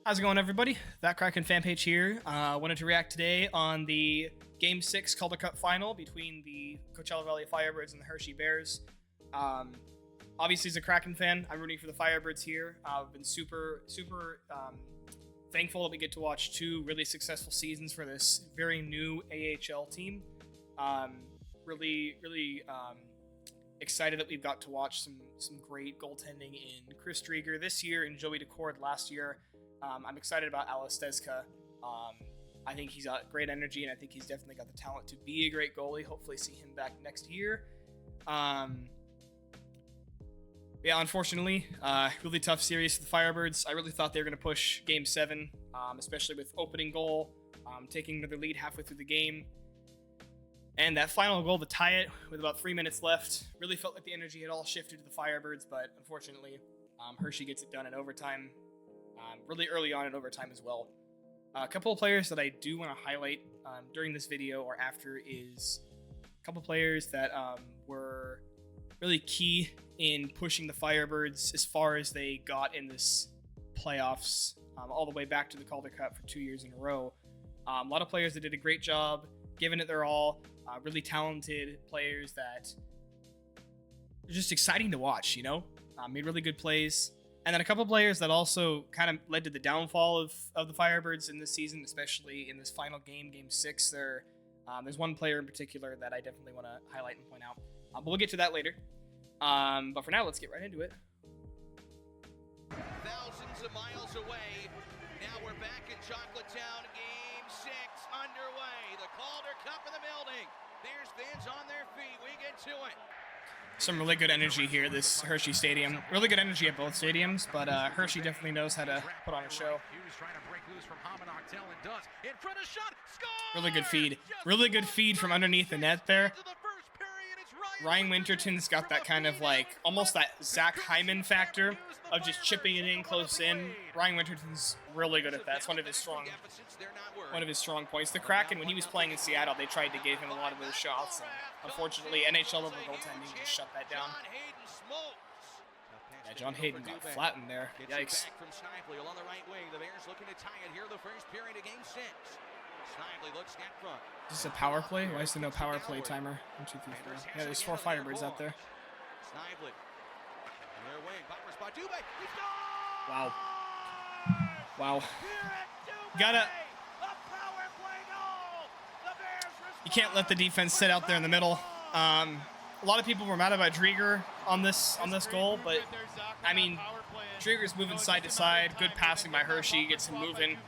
How's it going, everybody? That Kraken fan page here. Wanted to react today on the Game 6 Calder Cup Final between the Coachella Valley Firebirds and the Hershey Bears. Obviously, as a Kraken fan, I'm rooting for the Firebirds here. I've been super thankful that we get to watch two really successful seasons for this very new AHL team. Really excited that we've got to watch some great goaltending in Chris Drieger this year and Joey Decord last year. I'm excited about Alex Stezka. I think he's got great energy, and I think he's definitely got the talent to be a great goalie. Hopefully see him back next year. Yeah, unfortunately, really tough series for the Firebirds. I really thought they were going to push Game 7, especially with opening goal, taking another lead halfway through the game. And that final goal to tie it with about 3 minutes left really felt like the energy had all shifted to the Firebirds, but unfortunately, Hershey gets it done in overtime. Really early on in overtime as well. A couple of players that I do want to highlight during this video or after is a couple players that were really key in pushing the Firebirds as far as they got in this playoffs, all the way back to the Calder Cup for 2 years in a row. A lot of players that did a great job, giving it their all. Really talented players that are just exciting to watch, you know? Made really good plays. And then a couple players that also kind of led to the downfall of the Firebirds in this season, especially in this final game, Game 6. There's one player in particular that I definitely want to highlight and point out. But we'll get to that later. But for now, let's get right into it. Thousands of miles away. Now we're back in Chocolatetown. Game 6 underway. The Calder Cup in the building. Bears fans on their feet. We get to it. Some really good energy here, this Hershey Stadium. Really good energy at both stadiums, but Hershey definitely knows how to put on a show. Really good feed. Really good feed from underneath the net there. Ryan Winterton's got that kind of like, almost that Zach Hyman factor of just chipping it in close in. Ryan Winterton's really good at that. It's one of his strong points. The Kraken, when he was playing in Seattle, they tried to give him a lot of those shots. And unfortunately, NHL level goaltending just shut that down. Yeah, John Hayden got flattened there. Yikes. Is this a power play? Why is there no power play timer? 1, 2, 3, 4. Yeah, there's 4 Firebirds out there. Wow. Wow. You can't let the defense sit out there in the middle. A lot of people were mad about Drieger on this goal, but I mean, Drieger's moving side to side. Good passing by Hershey, gets him moving.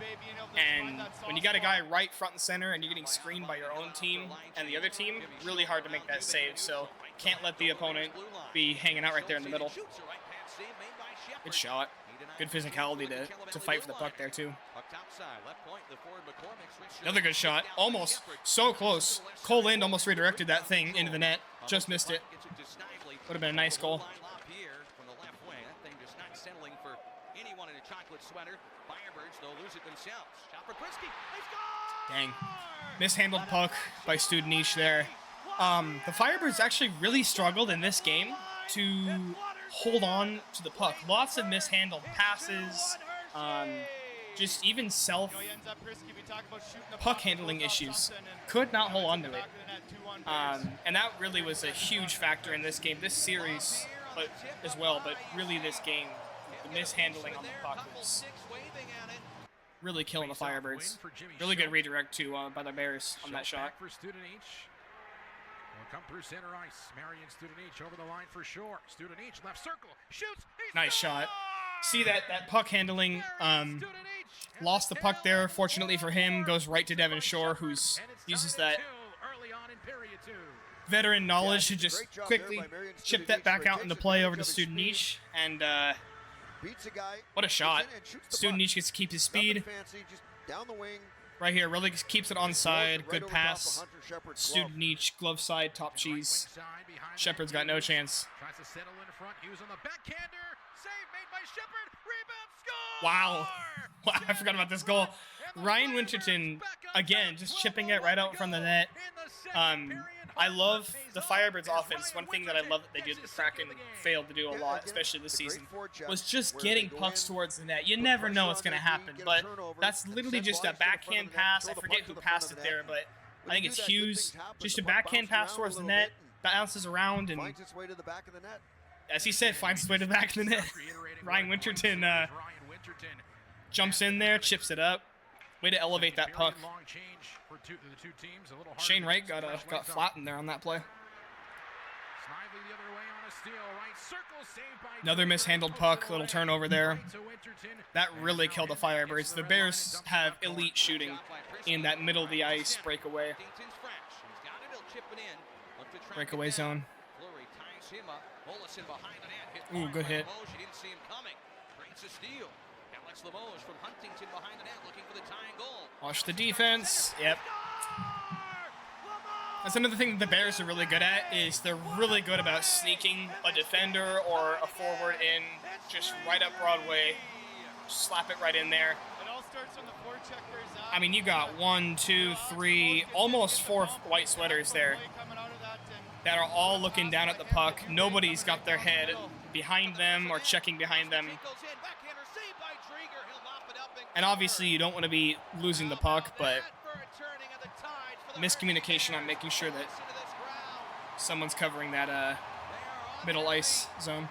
And when you got a guy right front and center and you're getting screened by your own team and the other team, really hard to make that save. So can't let the opponent be hanging out right there in the middle. Good shot. Good physicality to fight for the puck there, too. Another good shot. Almost. So close. Cole Lind almost redirected that thing into the net. Just missed it. Would have been a nice goal. Dang. Mishandled puck by Studenic there. The Firebirds actually really struggled in this game to hold on to the puck. Lots of mishandled passes, just even puck handling issues. Could not hold on to it. And that really was a huge factor in this game, this series but as well, but really this game. The mishandling on the puck was really killing the Firebirds. Really good redirect too by the Bears on that shot. Come through center ice. Marion Studenic over the line for sure. Studenic left circle. Shoots. Nice shot. See that puck handling. Lost the puck there. Fortunately for him, goes right to Devin Shore, who uses that veteran knowledge to just quickly chip that back out into play over to Studenic. And what a shot. Studenic gets to keep his speed. Right here, really keeps it onside. Good pass. Studenic, glove side, top cheese. Shepard's got no chance. Wow. I forgot about this goal. Ryan Winterton, again, just chipping it right out from the net. I love the Firebirds offense. One thing that I love that they did, the Kraken failed to do a lot, especially this season, was just getting pucks towards the net. You never know what's going to happen, but that's literally just a backhand pass. I forget who passed it there, but I think it's Hughes. Just a backhand pass towards the net, bounces around, and as he said, finds his way to the back of the net. Ryan Winterton jumps in there, chips it up. Way to elevate that puck. Shane Wright got flattened there on that play. Another mishandled puck, little turnover there. That really killed the Firebirds. The Bears have elite shooting in that middle of the ice breakaway. Breakaway zone. Ooh, good hit. Watch the defense. Yep. That's another thing that the Bears are really good at, is they're really good about sneaking a defender or a forward in just right up Broadway. Slap it right in there. It all starts on the forecheck for his eye. I mean, you got 1, 2, 3, almost 4 white sweaters there that are all looking down at the puck. Nobody's got their head behind them or checking behind them. And obviously you don't want to be losing the puck, but miscommunication on making sure that someone's covering that middle ice zone.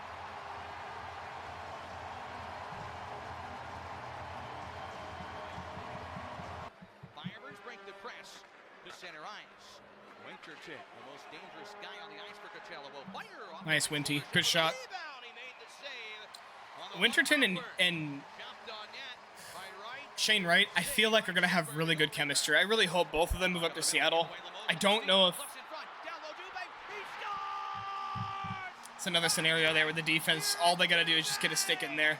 Firebirds break the press to center ice. Winterton, the most dangerous guy on the ice for Coachella, will fire off. Nice, Winty. Good shot. Winterton and Shane Wright, I feel like are going to have really good chemistry. I really hope both of them move up to Seattle. I don't know if it's another scenario there with the defense. All they got to do is just get a stick in there.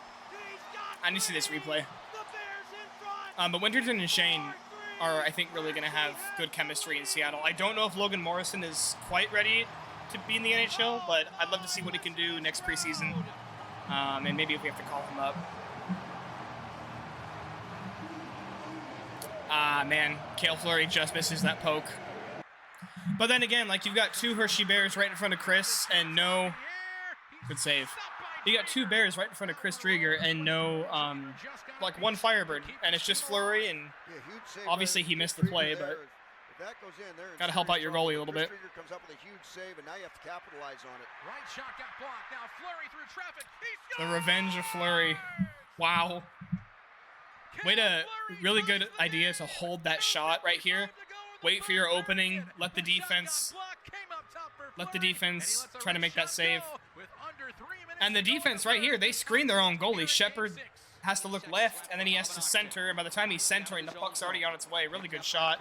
I need to see this replay. But Winterton and Shane are, I think, really going to have good chemistry in Seattle. I don't know if Logan Morrison is quite ready to be in the NHL, but I'd love to see what he can do next preseason. And maybe if we have to call him up. Man, Cale Fleury just misses that poke. But then again, like, you've got 2 Hershey Bears right in front of Chris and no... Good save. You got 2 Bears right in front of Chris Drieger and no, like, 1 Firebird. And it's just Fleury, and obviously he missed the play, but got to help out your goalie a little bit. Comes up with a huge save, and now you have to capitalize on it. Right shot got blocked. Now Fleury through traffic. The revenge of Fleury. Wow. Way to, really good idea to hold that shot right here. Wait for your opening. Let the defense try to make that save. And the defense right here, they screen their own goalie. Shepard has to look left, and then he has to center. And by the time he's centering, the puck's already on its way. Really good shot.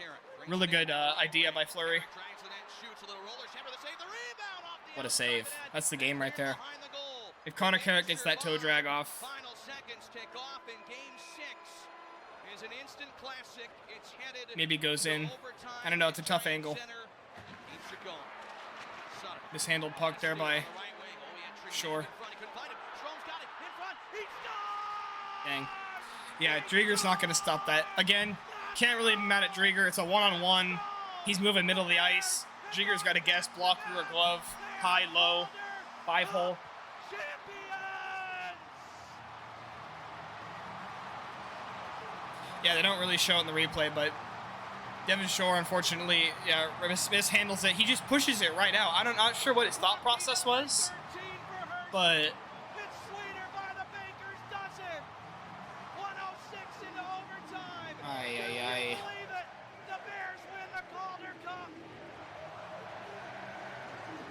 Really good idea by Fleury. What a save. That's the game right there. If Connor Carrick gets that toe drag off. Maybe goes in. I don't know, it's a tough angle. Mishandled puck there by Shore. Dang. Yeah, Drieger's not going to stop that. Again, can't really be mad at Drieger. It's a one-on-one. He's moving middle of the ice. Drieger's got a guess, block through a glove. High, low, 5-hole. Yeah, they don't really show it in the replay, but Devin Shore, unfortunately, yeah, mishandles it. He just pushes it right out. I'm not sure what his thought process was, but Ay.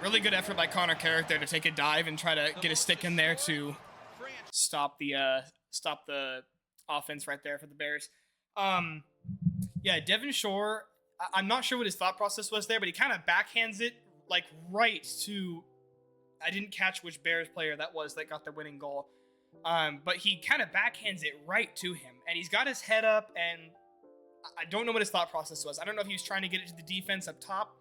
Really good effort by Connor Carrick there to take a dive and try to get a stick in there to stop the offense right there for the Bears. Yeah, Devin Shore, I'm not sure what his thought process was there, but he kind of backhands it like right to, I didn't catch which Bears player that was that got the winning goal. But he kind of backhands it right to him, and he's got his head up, and I don't know what his thought process was. I don't know if he was trying to get it to the defense up top,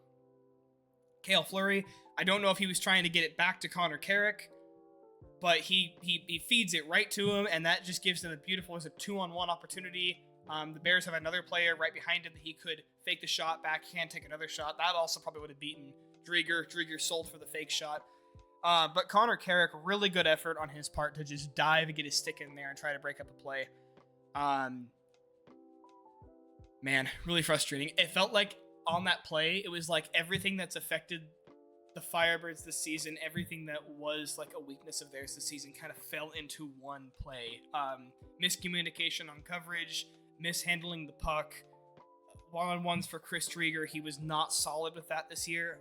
Cale Fleury. I don't know if he was trying to get it back to Connor Carrick, but he feeds it right to him, and that just gives them a beautiful, it's a 2-on-1 opportunity. The Bears have another player right behind him that he could fake the shot, backhand, take another shot. That also probably would have beaten Drieger. Drieger sold for the fake shot. But Connor Carrick, really good effort on his part to just dive and get his stick in there and try to break up a play. Man, really frustrating. It felt like on that play, it was like everything that's affected the Firebirds this season, everything that was like a weakness of theirs this season kind of fell into one play. Miscommunication on coverage, mishandling the puck, one-on-ones for Chris Drieger. He was not solid with that this year.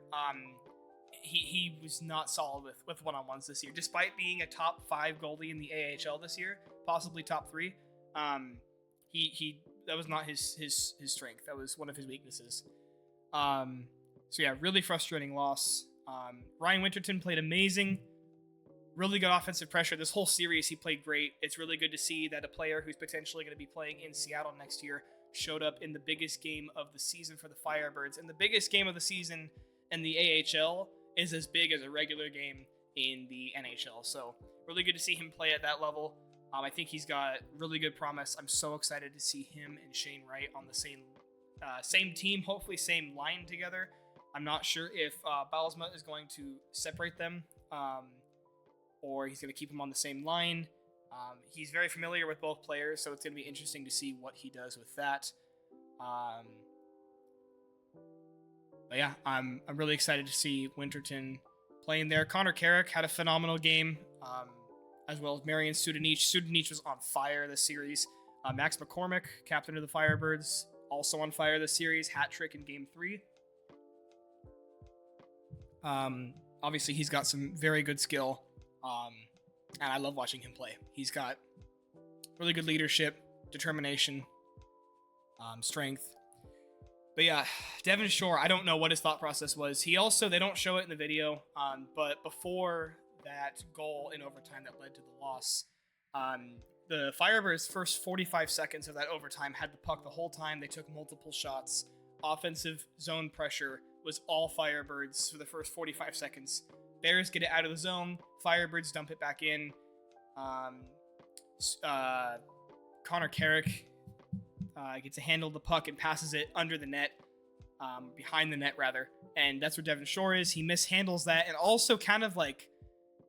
He was not solid with one-on-ones this year, despite being a top 5 goalie in the AHL this year, possibly top 3. That was not his strength. That was one of his weaknesses. So yeah, really frustrating loss. Ryan Winterton played amazing. Really good offensive pressure. This whole series, he played great. It's really good to see that a player who's potentially going to be playing in Seattle next year showed up in the biggest game of the season for the Firebirds. And the biggest game of the season in the AHL is as big as a regular game in the NHL. So really good to see him play at that level. I think he's got really good promise. I'm so excited to see him and Shane Wright on the same team, hopefully same line together. I'm not sure if Baalsma is going to separate them or he's going to keep them on the same line. He's very familiar with both players, so it's going to be interesting to see what he does with that. But yeah, I'm really excited to see Winterton playing there. Connor Carrick had a phenomenal game, as well as Marian Studenich. Studenich was on fire this series. Max McCormick, captain of the Firebirds, also on fire this series. Hat trick in Game 3. Obviously, he's got some very good skill, and I love watching him play. He's got really good leadership, determination, strength. But yeah, Devin Shore, I don't know what his thought process was. They don't show it in the video, but before that goal in overtime that led to the loss, the Firebirds' first 45 seconds of that overtime had the puck the whole time. They took multiple shots. Offensive zone pressure was all Firebirds for the first 45 seconds. Bears get it out of the zone. Firebirds dump it back in. Connor Carrick gets to handle the puck and passes it under the net, behind the net rather. And that's where Devin Shore is. He mishandles that, and also kind of like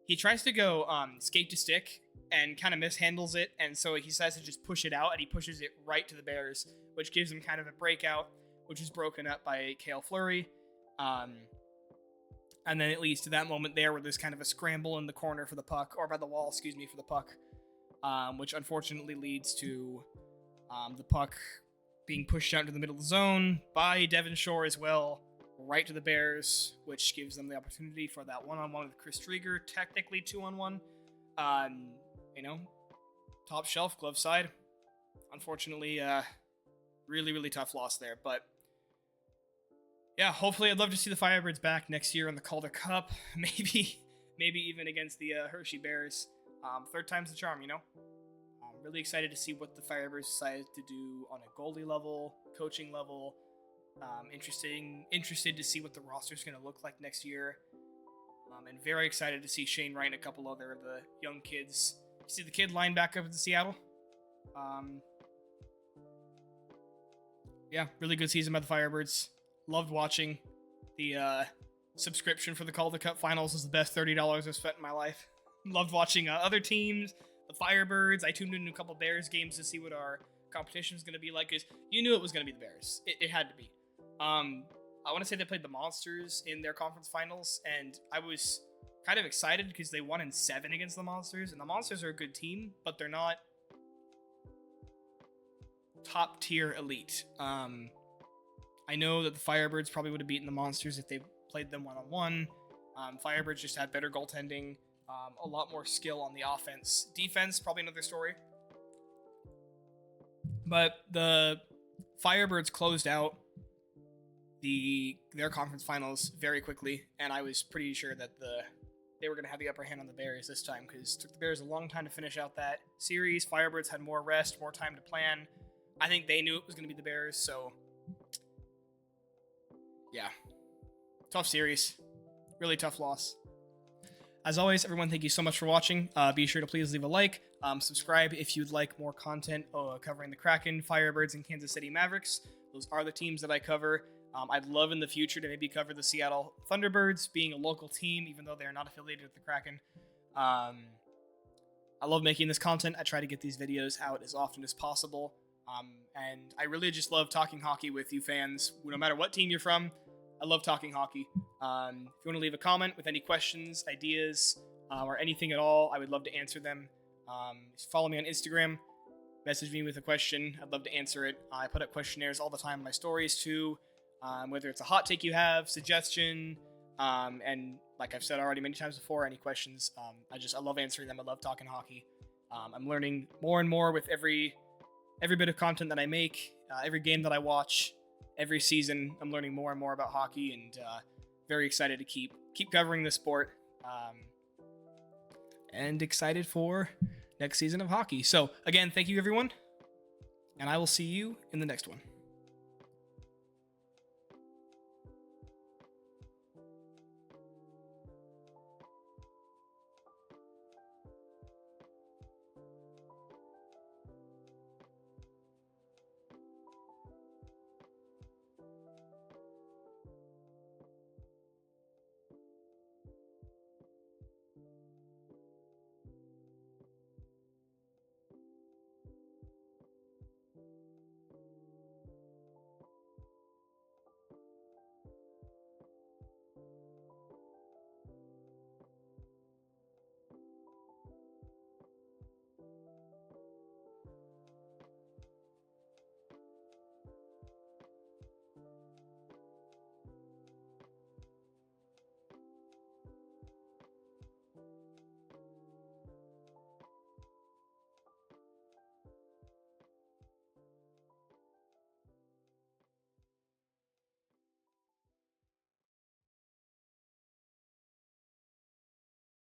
he tries to go skate to stick and kind of mishandles it, and so he decides to just push it out, and he pushes it right to the Bears, which gives him kind of a breakout, which is broken up by Cale Fleury. And then it leads to that moment there where there's kind of a scramble in the corner for the puck, or by the wall, for the puck, which unfortunately leads to the puck being pushed out into the middle of the zone by Devin Shore as well, right to the Bears, which gives them the opportunity for that one-on-one with Chris Drieger, technically 2-on-1. Top shelf, glove side. Unfortunately, really, really tough loss there, but yeah, hopefully I'd love to see the Firebirds back next year in the Calder Cup. Maybe even against the Hershey Bears. Third time's the charm, I'm really excited to see what the Firebirds decide to do on a goalie level, coaching level. Interested to see what the roster's going to look like next year. And very excited to see Shane Wright and a couple other of the young kids. See the kid line back up in Seattle. Yeah, really good season by the Firebirds. Loved watching. The subscription for the Calder Cup Finals was the best $30 I've spent in my life. Loved watching other teams, the Firebirds. I tuned in a couple Bears games to see what our competition was going to be like, because you knew it was going to be the Bears. It had to be. I want to say they played the Monsters in their conference finals, and I was kind of excited because they won in 7 against the Monsters, and the Monsters are a good team, but they're not top tier elite. I know that the Firebirds probably would have beaten the Monsters if they played them one-on-one. Firebirds just had better goaltending, a lot more skill on the offense. Defense, probably another story. But the Firebirds closed out their conference finals very quickly, and I was pretty sure that they were going to have the upper hand on the Bears this time, because it took the Bears a long time to finish out that series. Firebirds had more rest, more time to plan. I think they knew it was going to be the Bears, so yeah. Tough series. Really tough loss. As always, everyone, thank you so much for watching. Be sure to please leave a like. Subscribe if you'd like more content covering the Kraken, Firebirds, and Kansas City Mavericks. Those are the teams that I cover. I'd love in the future to maybe cover the Seattle Thunderbirds, being a local team, even though they are not affiliated with the Kraken. I love making this content. I try to get these videos out as often as possible. And I really just love talking hockey with you fans, no matter what team you're from. I love talking hockey. If you want to leave a comment with any questions, ideas, or anything at all, I would love to answer them. Follow me on Instagram, message me with a question. I'd love to answer it. I put up questionnaires all the time in my stories too, whether it's a hot take you have, suggestion, and like I've said already many times before, any questions. I love answering them. I love talking hockey. I'm learning more and more with every bit of content that I make, every game that I watch, every season. I'm learning more and more about hockey, and very excited to keep covering the sport. And excited for next season of hockey. So again, thank you everyone, and I will see you in the next one.